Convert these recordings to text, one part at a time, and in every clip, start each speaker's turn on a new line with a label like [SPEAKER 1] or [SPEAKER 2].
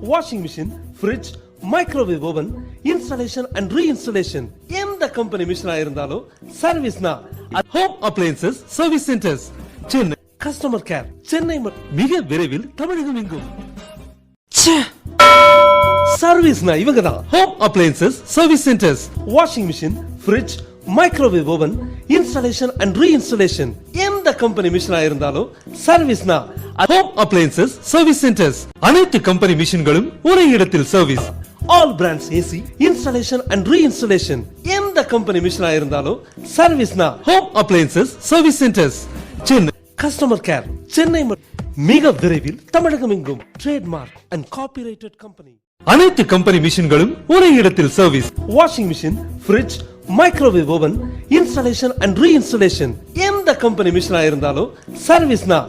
[SPEAKER 1] washing machine, fridge, microwave oven, installation and reinstallation. எந்த company மிஷினா இருந்தாலும் சர்வீஸ்னா home appliances service centres Chennai. Customer care Chennai மிக விரைவில் தமிழகம் எங்கும். சர்வீஸ்னா இவங்க தான். Home appliances service centres, washing machine, fridge, microwave oven, installation and reinstallation. எந்த கம்பெனி மிஷினா இருந்தாலும் சர்வீஸ்னா ஹோம் அப்ளையன்சஸ் சர்வீஸ் சென்டர்ஸ். அனைத்து கம்பெனி மிஷின்களும் ஒரே இடத்தில் service. All brands AC, installation and reinstallation. எந்த கம்பெனி மிஷினா இருந்தாலும் சர்வீஸ்னா home appliances service centres Chennai. Customer care Chennai மிக விரைவில் தமிழகம் எங்கும். Trademark and copyrighted company. அனைத்து கம்பெனி மிஷின்களும் ஒரே இடத்தில் service. Washing machine, fridge, microwave oven, installation and reinstallation. எந்த கம்பெனி மிஷினா இருந்தாலும் சர்வீஸ்னா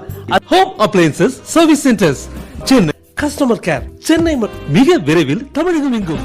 [SPEAKER 1] home appliances service centres Chennai. Customer care Chennai மிக விரைவில் தமிழகம் எங்கும்.